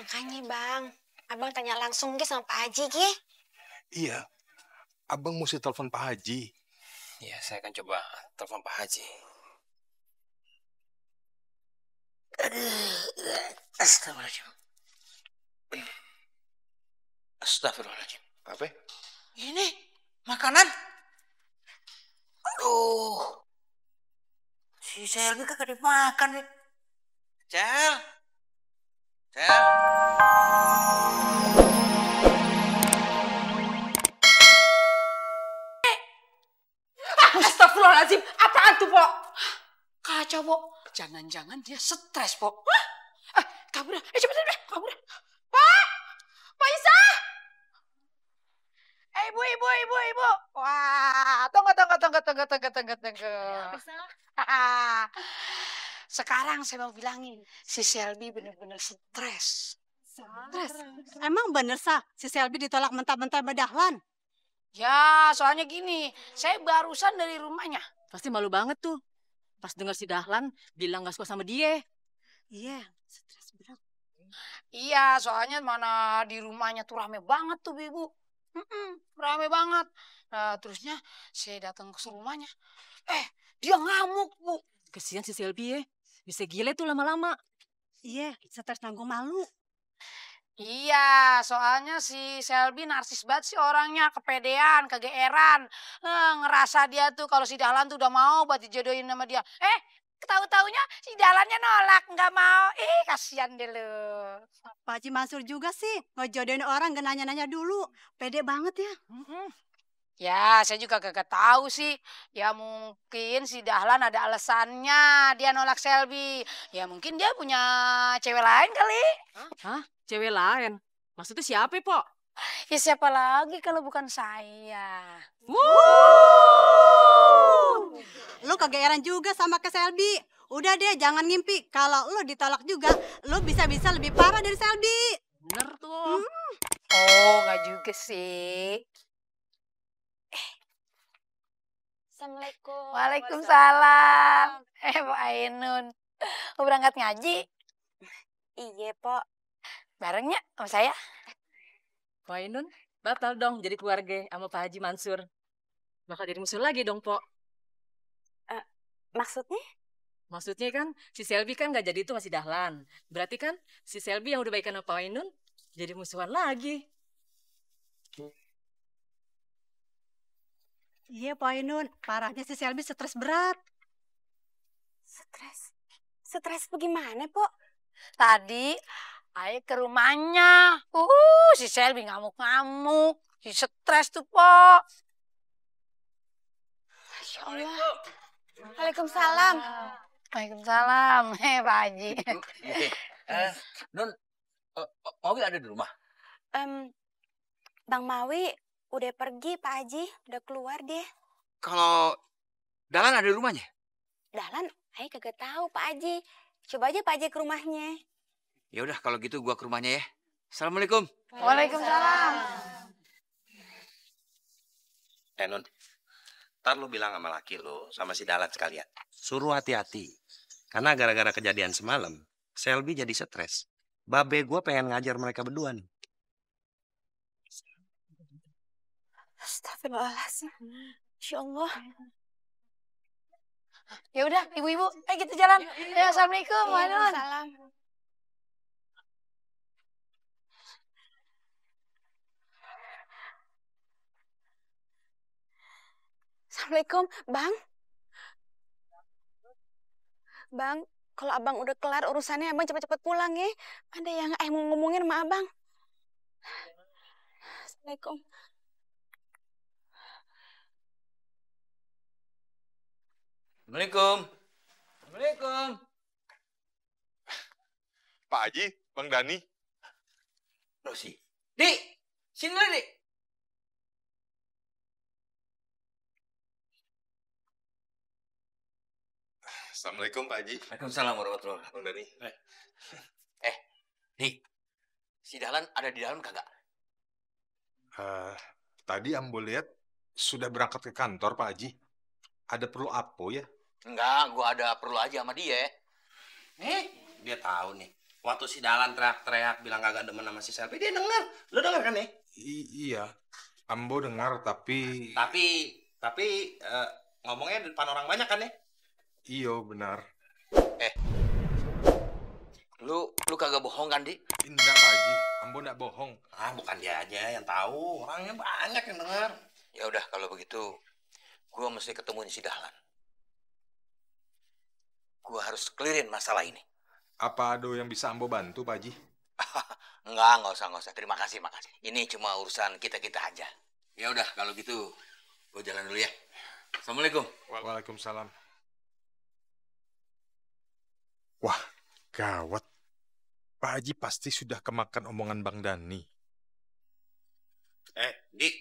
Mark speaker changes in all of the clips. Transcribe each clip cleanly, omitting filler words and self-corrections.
Speaker 1: Makanya Bang, Abang tanya langsung ke sama Pak Haji ke.
Speaker 2: Iya, Abang mesti telepon Pak Haji.
Speaker 3: Iya, saya akan coba telepon Pak Haji. Astagfirullahaladzim. Astagfirullahaladzim.
Speaker 2: Apa?
Speaker 3: Ini makanan. Aduh. Si Selby kagak dimakan nih. Cel.
Speaker 4: Astagfirullahaladzim, apaan tuh, Pok? Kacau, Pok. Jangan-jangan dia stres, Pok. Kabur dah. Cepet, kabur dah. Pak Isa! Ibu. Wah, tunggu. Sekarang saya mau bilangin, si Selby bener-bener stres.
Speaker 5: Stres? Emang bener sah si Selby ditolak mentah-mentah sama Dahlan?
Speaker 4: Ya, soalnya gini, saya barusan dari rumahnya.
Speaker 6: Pasti malu banget tuh. Pas dengar si Dahlan bilang gak suka sama dia.
Speaker 5: Iya, stres berat.
Speaker 4: Iya, soalnya mana di rumahnya tuh rame banget tuh, Ibu. Rame banget. Nah, terusnya saya datang ke rumahnya. Dia ngamuk, Bu.
Speaker 6: Kesian si Selby ya. Bisa gile tuh lama-lama.
Speaker 5: Iya, stres nanggung malu.
Speaker 4: Iya, soalnya si Selby narsis banget sih orangnya, kepedean, kegeeran. Ngerasa dia tuh kalau si Dahlan tuh udah mau buat dijodohin sama dia. Tahu-taunya si Dahlannya nolak, nggak mau. Kasihan deh lu.
Speaker 5: Pak Haji Mansur juga sih ngejodohin orang gak nanya-nanya dulu. Pede banget ya.
Speaker 4: Ya, saya juga gak tahu sih. Ya mungkin si Dahlan ada alasannya dia nolak Selby. Ya mungkin dia punya cewek lain kali.
Speaker 6: Hah? Cewek lain? Maksudnya siapa, Pok?
Speaker 4: Ya siapa lagi kalau bukan saya.
Speaker 5: Lu kegeeran juga sama ke Selby. Udah deh, jangan ngimpi. Kalau lu ditolak juga, lu bisa-bisa lebih parah dari Selby.
Speaker 6: Bener tuh.
Speaker 4: Oh, nggak juga sih.
Speaker 1: Assalamualaikum.
Speaker 4: Waalaikumsalam. Pak Ainun. Mau berangkat ngaji?
Speaker 1: Iya, Pok.
Speaker 4: Barengnya sama saya.
Speaker 6: Pak Ainun batal dong jadi keluarga sama Pak Haji Mansur. Bakal jadi musuh lagi dong, Pok.
Speaker 1: Maksudnya?
Speaker 6: Maksudnya kan si Selby kan gak jadi itu masih Dahlan. Berarti kan si Selby yang udah baikan sama Pak Ainun jadi musuhan lagi.
Speaker 5: Iya, Pak Ainun. Parahnya si Selby stres berat.
Speaker 1: Stres bagaimana, Pok?
Speaker 4: Tadi Ayo ke rumahnya. Si Selby ngamuk-ngamuk. Si stres tuh, Pok.
Speaker 1: Masya Allah. Waalaikumsalam.
Speaker 4: Waalaikumsalam. Pak Haji.
Speaker 3: Nun, Mawi ada di rumah?
Speaker 1: Bang Mawi udah pergi, Pak Haji. Udah keluar dia.
Speaker 3: Kalau Dahlan ada di rumahnya?
Speaker 1: Dahlan, Ayo kagak tahu, Pak Haji. Coba aja Pak Haji ke rumahnya.
Speaker 3: Ya udah kalau gitu gua ke rumahnya ya. Assalamualaikum.
Speaker 4: Waalaikumsalam.
Speaker 7: Nun, ntar lu bilang sama laki lu, sama si Dahlan sekalian. Suruh hati-hati. Karena gara-gara kejadian semalam, Selby jadi stres. Babe gue pengen ngajar mereka berdua nih.
Speaker 1: Astagfirullahaladzim. Insya Allah.
Speaker 4: Ya udah, ibu-ibu, ayo kita jalan. Ya, assalamualaikum.
Speaker 1: Waalaikumsalam. Assalamualaikum, Bang. Bang, kalau Abang udah kelar urusannya, Abang cepet-cepet pulang ya. Ada yang mau ngomongin sama Abang. Assalamualaikum.
Speaker 3: Assalamualaikum. Assalamualaikum.
Speaker 2: Pak Haji, Bang Dani.
Speaker 3: Rosi. Dik, sini dulu, Dik.
Speaker 2: Assalamualaikum Pak Haji.
Speaker 3: Waalaikumsalam warahmatullahi wabarakatuh.
Speaker 2: Bang Dani.
Speaker 3: Dik, si Dahlan ada di dalam kagak?
Speaker 2: Tadi Ambo lihat sudah berangkat ke kantor Pak Haji. Ada perlu apa ya?
Speaker 3: Enggak, gua ada perlu aja sama dia.
Speaker 7: Dia tahu nih, Waktu si Dahlan teriak-teriak bilang kagak demen sama si Selby, dia denger. Lu denger kan nih?
Speaker 2: Iya, Ambo dengar tapi
Speaker 7: Tapi ngomongnya di depan orang banyak kan ya?
Speaker 2: iyo benar.
Speaker 3: Lu kagak bohong kan, Di?
Speaker 2: Indah Pak Haji, Ambo nggak bohong.
Speaker 7: Ah, bukan dia aja yang tahu, orangnya banyak yang denger.
Speaker 3: Ya udah kalau begitu, gua mesti ketemu si Dahlan. Gua harus clearin masalah ini.
Speaker 2: Apa ada yang bisa Ambo bantu Pak Haji?
Speaker 3: Enggak usah. Terima kasih, makasih. Ini cuma urusan kita-kita aja. Ya udah kalau gitu, gua jalan dulu ya. Assalamualaikum.
Speaker 2: Waalaikumsalam. Wah, gawat. Pak Haji pasti sudah kemakan omongan Bang Dani.
Speaker 7: Dik,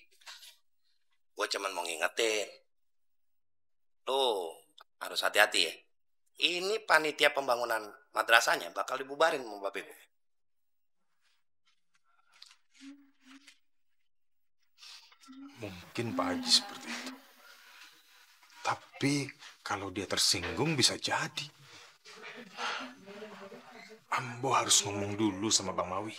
Speaker 7: gue cuman mau ngingetin. Lu harus hati-hati ya. Ini panitia pembangunan madrasahnya bakal dibubarin sama babe gue.
Speaker 2: Mungkin Pak Haji seperti itu. Tapi kalau dia tersinggung bisa jadi. Ambo harus ngomong dulu sama Bang Mawi.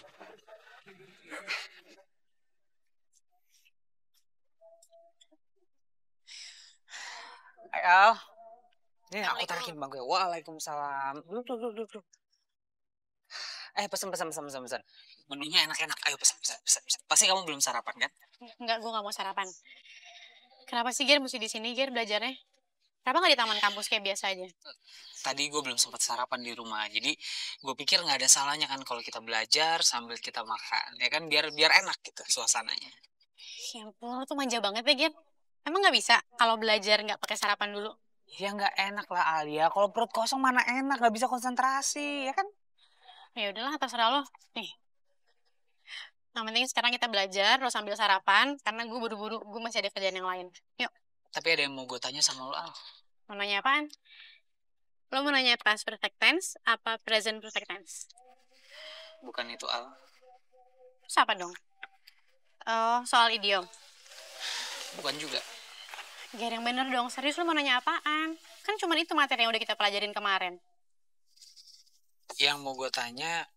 Speaker 8: Al, ini aku tarikin bang gue. Waalaikumsalam. Duduk. Pesen. Menunya enak-enak. Ayo pesen. Pasti kamu belum sarapan kan?
Speaker 1: Enggak, gue nggak mau sarapan. Kenapa sih Ger mesti di sini Ger belajarnya? Kenapa nggak di taman kampus kayak biasa aja?
Speaker 8: Tadi gue belum sempat sarapan di rumah. Jadi gue pikir nggak ada salahnya kan kalau kita belajar sambil kita makan. Ya kan biar enak gitu suasananya.
Speaker 1: Ya ampun, lo tuh manja banget ya Ger. Emang nggak bisa kalau belajar nggak pakai sarapan dulu?
Speaker 8: Ya nggak enak lah Alia. Kalau perut kosong mana enak, nggak bisa konsentrasi, ya kan?
Speaker 1: Ya udahlah, terserah lo. Nih. Yang penting sekarang kita belajar, lo sambil sarapan, karena gue buru-buru, gue masih ada kerjaan yang lain. Yuk.
Speaker 8: Tapi ada yang mau gue tanya sama lo, Al.
Speaker 1: Mau nanya apaan? Lo mau nanya past perfect tense apa present perfect tense?
Speaker 8: Bukan itu, Al.
Speaker 1: Terus apa dong? Oh, soal idiom.
Speaker 8: Bukan juga.
Speaker 1: Ger, yang bener dong. Serius lo mau nanya apaan? Kan cuma itu materi yang udah kita pelajarin kemarin.
Speaker 8: Yang mau gue tanya,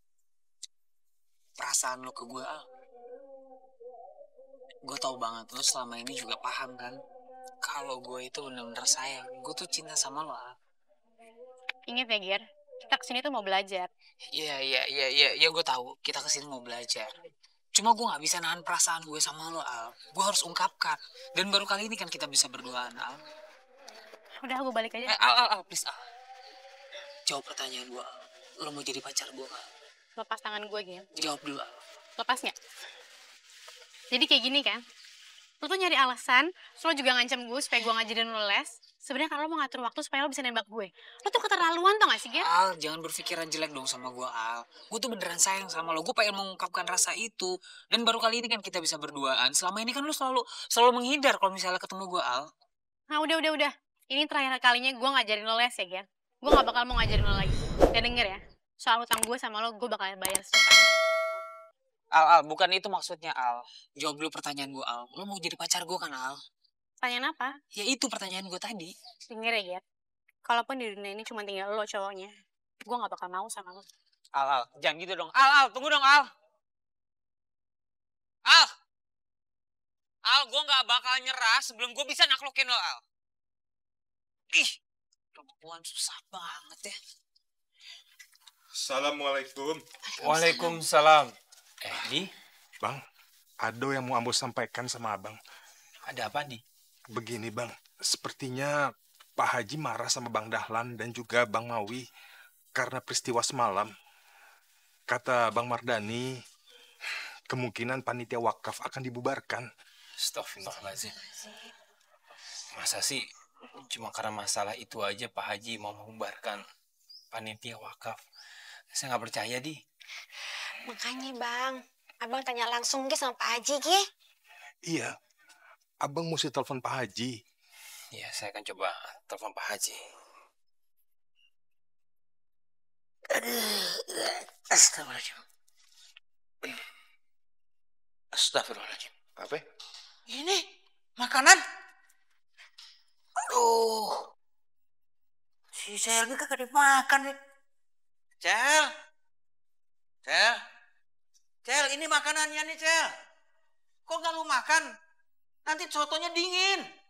Speaker 8: perasaan lo ke gue, Al. Gue tau banget lo selama ini juga paham kan kalau gue itu bener-bener sayang. Gue tuh cinta sama lo, Al.
Speaker 1: Ingat ya Ger, kita kesini tuh mau belajar.
Speaker 8: Iya, gue tahu kita kesini mau belajar. Cuma gue nggak bisa nahan perasaan gue sama lo, Al. Gue harus ungkapkan. Dan baru kali ini kan kita bisa berduaan, Al.
Speaker 1: Udah, gue balik aja.
Speaker 8: Al, please, Al. Jawab pertanyaan gue, Al. Lo mau jadi pacar gue, Al?
Speaker 1: Lepas tangan gue, Ger.
Speaker 8: Jawab dulu, Al.
Speaker 1: Lepas nggak? Jadi kayak gini kan, lo tuh nyari alasan, terus lo juga ngancam gue supaya gue ngajarin lo les. Sebenarnya kalau lo mau ngatur waktu supaya lo bisa nembak gue. Lo tuh keterlaluan tau gak sih, Ger?
Speaker 8: Al, jangan berpikiran jelek dong sama gue, Al. Gue tuh beneran sayang sama lo. Gue pengen mengungkapkan rasa itu. Dan baru kali ini kan kita bisa berduaan. Selama ini kan lo selalu menghindar kalau misalnya ketemu gue, Al.
Speaker 1: Nah, udah. Ini terakhir kalinya gue ngajarin lo les ya, Ger. Gue gak bakal mau ngajarin lo lagi. Dan denger ya, soal utang gue sama lo, gue bakal bayar secepatnya.
Speaker 8: Al, bukan itu maksudnya, Al. Jawab dulu pertanyaan gue, Al. Lo mau jadi pacar gue kan, Al?
Speaker 1: Pertanyaan apa?
Speaker 8: Ya itu pertanyaan gue tadi.
Speaker 1: Denger ya, Ger. Kalaupun di dunia ini cuma tinggal lo cowoknya, gue gak bakal mau sama lo.
Speaker 8: Al, jangan gitu dong. Al, tunggu dong, Al. Al, gue gak bakal nyerah sebelum gue bisa naklukin lo, Al. Ih, perempuan susah banget ya.
Speaker 2: Assalamualaikum.
Speaker 9: Waalaikumsalam. Di?
Speaker 2: Bang, ada yang mau Ambo sampaikan sama abang.
Speaker 9: Ada apa, Di?
Speaker 2: Begini bang, sepertinya Pak Haji marah sama Bang Dahlan dan juga Bang Mawi karena peristiwa semalam. Kata Bang Mardani, kemungkinan panitia wakaf akan dibubarkan.
Speaker 9: Astagfirullahaladzim. Masa sih cuma karena masalah itu aja Pak Haji mau membubarkan panitia wakaf? Saya nggak percaya, Di.
Speaker 1: Makanya bang, abang tanya langsung ke sama Pak Haji ke?
Speaker 2: Iya, abang mesti telepon Pak Haji.
Speaker 9: Ya, saya akan coba telepon Pak Haji.
Speaker 3: Astagfirullahaladzim.
Speaker 7: Apa?
Speaker 3: Ini makanan. Aduh. Si Selby kagak dimakan nih. Cel. Cel, Cel, ini makanannya nih, Cel. Kok nggak lu makan? Nanti sotonya dingin.